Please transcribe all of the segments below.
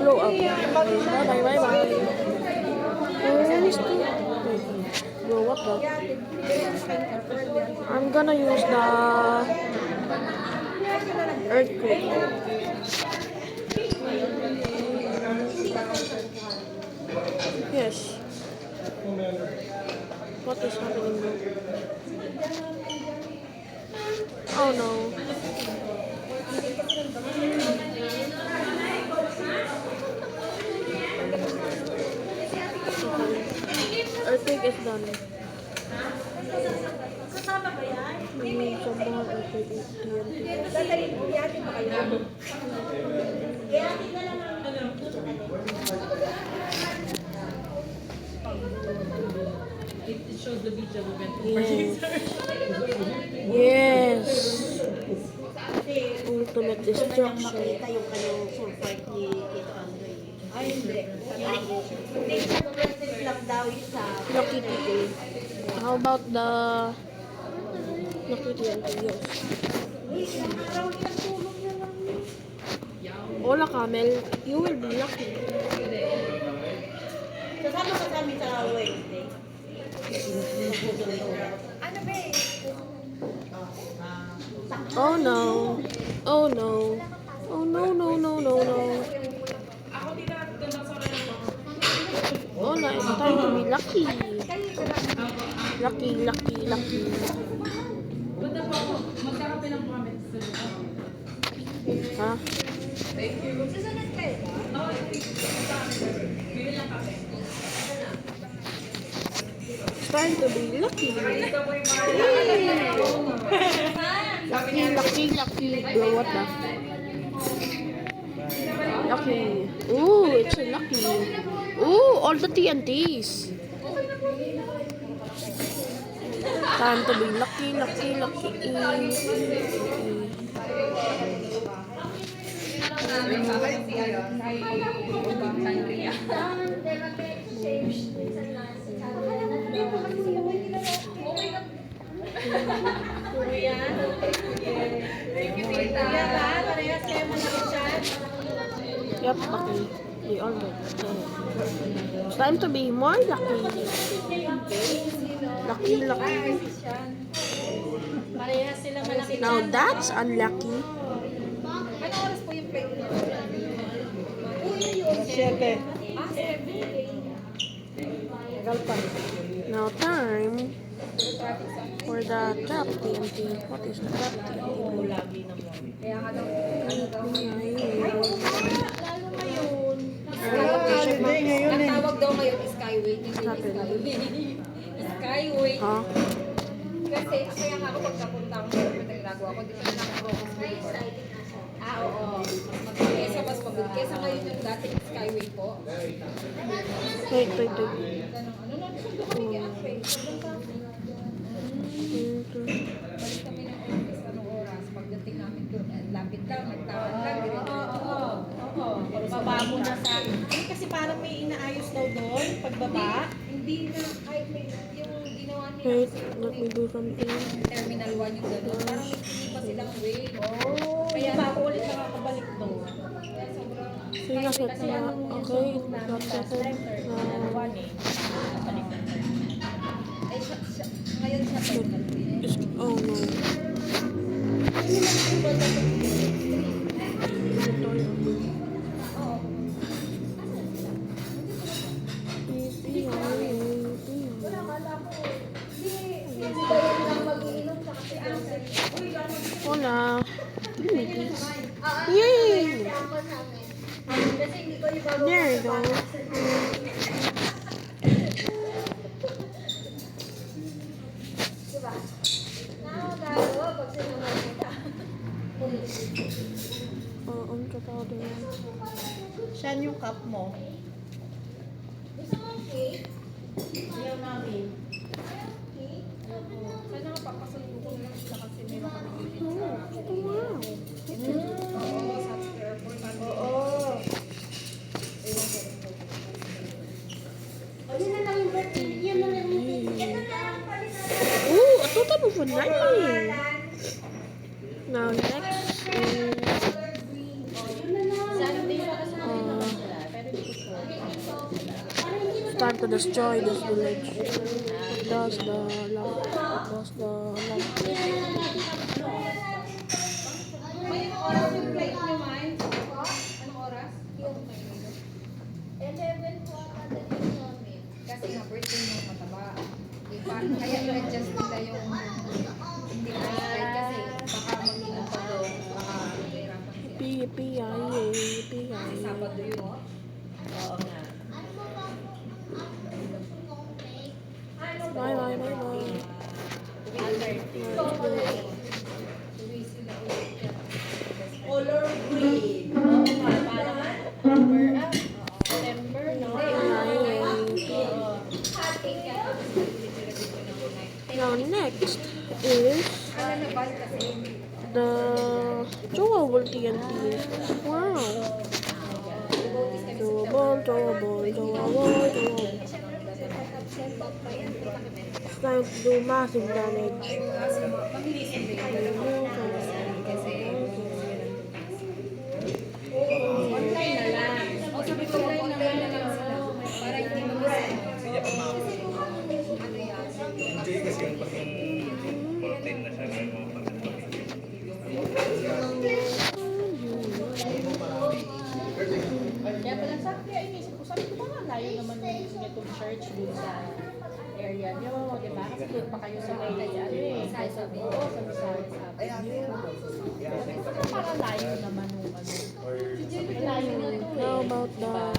blow up. Bye bye bye. Where is the blow up though? I'm gonna use the earthquake. Yes. What is happening though? Oh no. Earthquake is done. We need some more earthquake TNT. It shows the beach that we went to. Yes. Ultimate destruction. Yung kanyang sulfite ni Tito Andre. Ay, hindi. Lang daw yung sa... Lucky TNT. How about the Lucky TNT? Yes. Hola, Camel. You will be lucky. Kasama ka kami sa Wednesday. Ano ba eh? Oh no. Oh no. Oh no, no, no, no, no. Oh no, it's time to be lucky. Lucky, lucky, lucky. Punta po ako. Magkakape lang po kami. Ha? Susunod kayo ba? Bili lang kape. It's time to be lucky. Lucky, lucky, lucky. Blow what na? Lucky. Ooh, it's a lucky. Ooh, all the TNTs. Time to be lucky, lucky, lucky. Yep, lucky. We all good. It's time to be more lucky. Lucky, lucky. Parehas sila malaki. Now that's unlucky. Ano oras po yung pwede nyo? Now time for the trap TNT. What is the trap TNT? Kaya ka daw. Lalo ngayon. Ang tawag daw ngayon is skyway. Hindi skyway. Skyway. Ha? Kasi kaya nga ako pagkapunta ko sa ginagawa ko, di pa lang ako. Oo. Kesa mas mabili. Kesa ngayon yung dating skyway po. Wait. Ganun. Ano na, sundo kami kay Akwe. Sobrang kami. Balik kami ng office, anong oras? Pagdating namin doon, lapit lang, nagtawag lang. Oo. Baba mo na sa... Kasi parang may inaayos daw doon, pagbaba. Hindi na, kahit may, yung ginawa nila Wait, kasi let me do something. Terminal 1 yung gano'n. Parang hindi pa silang way. Kaya ako ulit nakakabalik doon. Kaya sobrang... Sige na, set na. Okay, not settled. Ay, ngayon siya terminal 3. Oh no. Hola. Yay! There you go. Ang totoo yan. Siyan yung cup mo. Ayaw namin. Sana kapapasundo lang sila kasi meron kami unit sa... Wow. Oo, sa airport. Oo. Yun na lang yung birthday. Yun na lang yung birthday. Ooh, a total of 9. Now next is Sunday para sa time to destroy this village. Does the lamp? Does the lamp? May oras yung flight niyo, Mai? Anong oras? Kasi nga, birthday mo mataba. Iba, kaya i-adjust nila yung hindi na flight kasi baka mag-ingat pa doon. Baka mahirapan sila. Yippee, yippee, Kasi Sabado yun. Oo nga. Bye, bye, bye, bye. Uwi sila ulit. Color green. Oo nga, parang October, September, no? Oo. Now next is Ano na ba kasi? the chewable TNT. Wow. Chewable. It's time to do massive damage. Mabilis hindi. Kasi online na lang. O sabi ko online na lang sila. Para hindi mabilis. Ano yan? Enjoy kasi yung protein na siya. Kaya pala sabi, ay inisip ko, sabi ko ba nga, layo naman yung itong church dun sa area nyo, di ba? Kasi doon pa kayo sa may ano eh. Sabi ko, sabi parang layo naman yung ano. Layo na ito eh. How about Diba? that?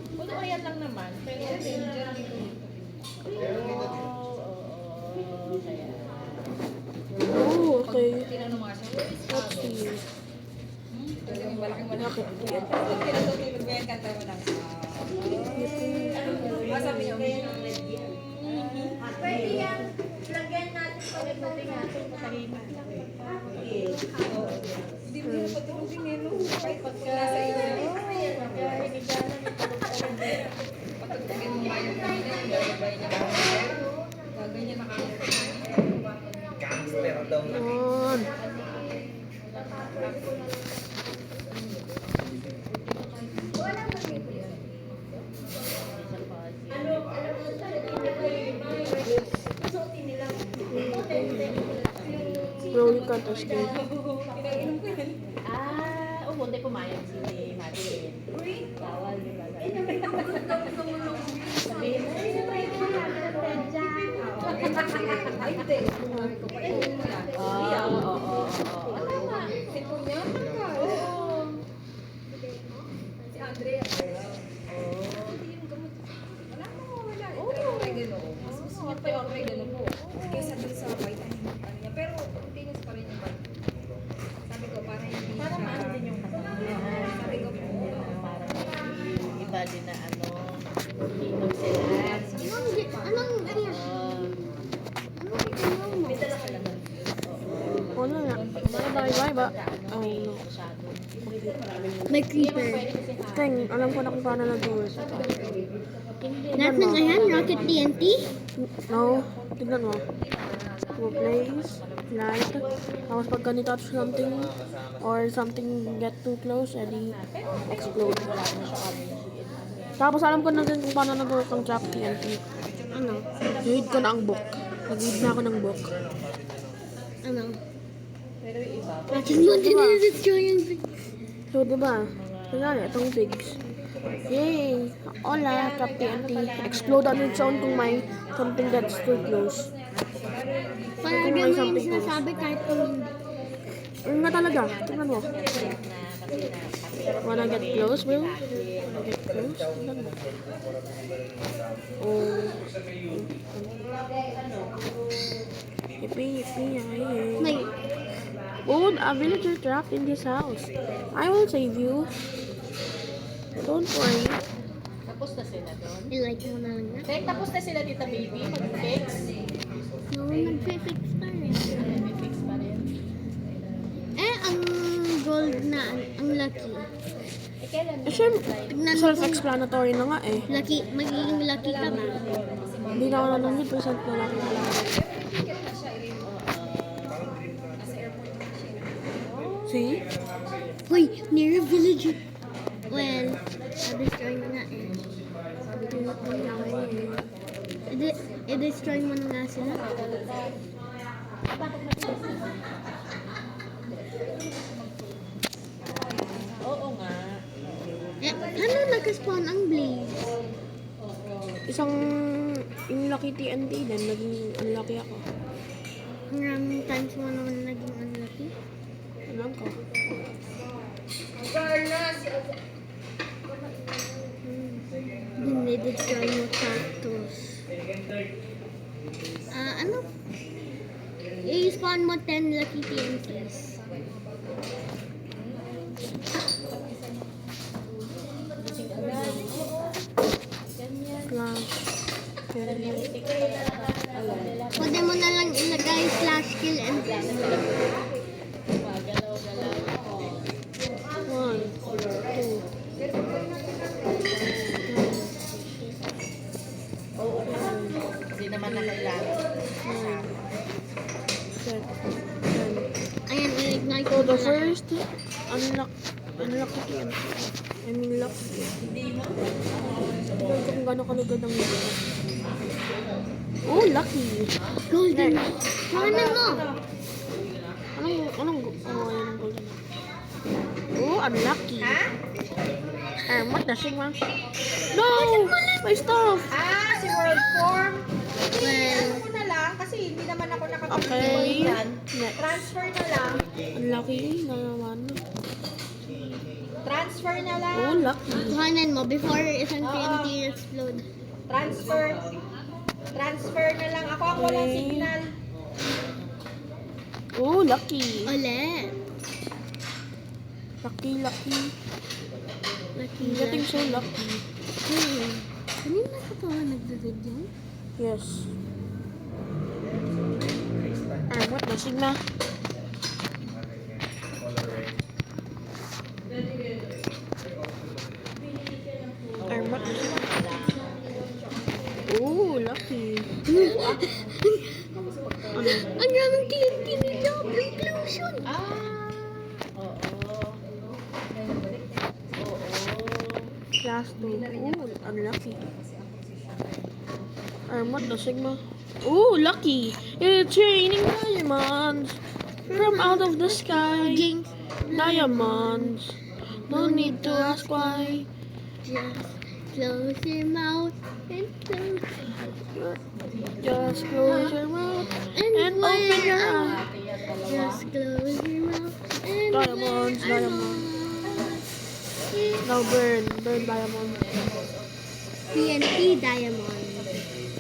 Puno yan lang naman, pero danger dito. Kaya. Oh, okay. Tinanong nga siya, where is Let's see. Kasi may malaking Bakit yan? Pag tinatutulog mo yan, kanta mo lang. Sabi niya, Pwede yan. Lagyan natin sa hindi mo yung patulogin eh, no? Kahit pag nasa iyo. Patulogin mo nga yung kanina, yung gagabay niya. Gaganyan nakakita. Gangster daw na. Yan. Bro, you can't escape. Ah, hindi pumayag si Madeline. Bawal, di ba? Sabihin mo, ay, sabay ko na namin ang pedya. Ay, hindi. Sabi ko pa, ito mo yan. Oo. Sipon niya? Oo. Si Andrea. Hindi yung gamot. Wala mo, wala. Pero may gano'n. Mas gusto niya pa yung may gano'n po. Kaysa dun sa vitamin ano niya. Pero continuous pa rin yung vitamin. Sabi ko, para hindi Para siya- maano din yung katawan. Sabi ko po, Parang iba din na ano, inom sila. May dala ka naman. Wala nga. Bye, bye. Oh, no. May creeper. Teng, alam ko na kung paano nag-work. Lahat ng ayan, rocket TNT. No, tignan mo. Go place, light. Tapos pag ganito touch something or something get too close, edi explode. Tapos alam ko na din kung paano nag-work ang trap TNT. Ano? Read ko na ang book. Nag-read na ako ng book. Ano? Pero yung iba, Rocket mo din na-destroy yung So, diba? Kanyari, itong pigs. Yay! Hola, trap TNT. Explode on its own kung may something that's too close. Palagi mo yung sinasabi kahit kung hindi. Ano nga talaga? Tingnan mo. Wanna get close, bro? Wanna get close? Tingnan mo. Oh. Yippee, yippee, May, oh, a villager trapped in this house. I will save you. Don't worry. tapos na sila doon. i-like mo na lang na. Tek, tapos na sila Tita Baby, mag-fix. No, nag-fix pa rin. May fix pa rin. Eh, ang gold na, ang lucky. Eh, kailan Eh, syempre, Tignan mo kung self-explanatory na nga eh. lucky, magiging lucky ka ba? Hindi na ako na 100% na lang. See? Hoy, near a villager. Well, na-destroy mo na eh. I-destroy mo na nga sila. Oo nga. Eh, ano nag-spawn ang Blaze? Isang inlaki TNT din, naging unlucky ako. Maraming times mo naman naging unlucky. Alam ko. Carla, si Dinidestroy mo cactus. Ano? I-spawn mo 10 lucky TNTs. Plus, Pwede mo na lang ilagay slash kill and Galaw-galaw ako. 1, 2, Oo. Hindi naman na kailangan. 9, 10. ayan, i-ignite So mo the na lang. first unlucky TNT. I mean lucky. Hindi ko kung gano'n kalugad ang video. Oh, lucky. Golden. Next. Ano mo? Anong, oh, ayan ang golden. Oh, unlucky. What the Sigma? No! My stuff! si World Form. Well, Ano ko na lang, kasi hindi naman ako nakapag Okay. Next. Transfer na lang. Unlucky na naman. Transfer na lang. Oh, lucky. kuhanan mo before isang TNT explode. Transfer. Transfer na lang. Ako ang walang Okay. signal. Oh, lucky. Ulit. Lucky. Lucky I'm getting so lucky. Kanina ka pa ba nagbe-video? Yes. What the Sigma? What the Sigma? Oh, lucky. Ano? Ang daming TNT nila. Implosion. Oo. Oo. Class 2. Oh, unlucky. What the Sigma? Oh, lucky. It's raining diamonds from out of the sky. Jinx. Diamonds. No need to ask why. Just close your mouth and close. Just close your mouth And and open your eyes. Just close your mouth and Diamonds, diamonds. Now burn diamond. TNT diamond.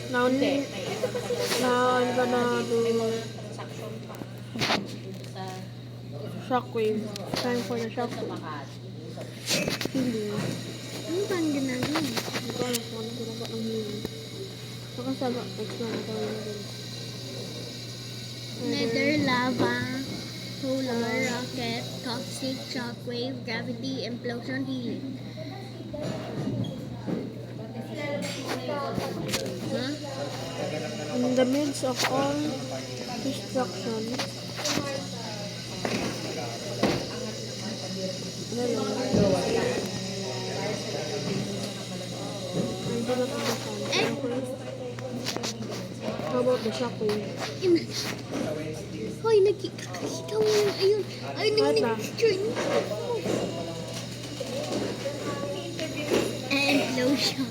Now I'm gonna do Transaction pa. Sa shockwave. Time for the shockwave. Makati. Healing. Ano ba ang ginagawa? Hindi ko alam kung ano ginagawa ng healing. Saka sa next na ito na rin. Nether lava, solar rocket, toxic shockwave, gravity, implosion, healing. Huh? In the midst of all destruction, ano yun? I do not understand. How about the shockwave? Hoy, nakikita mo yun. Ayun. Ayun, Kahit na. nag-destroy mo. Implosion.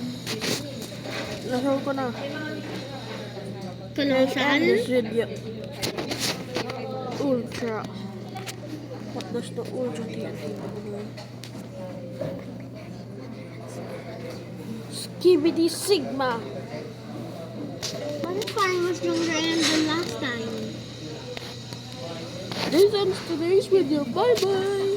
Nashow ko na. Colossal. This video. Ultra. What does the ultra TNT do? Skibidi Sigma. Bakit parang mas stronger yan than last time? This ends today's video. Bye bye.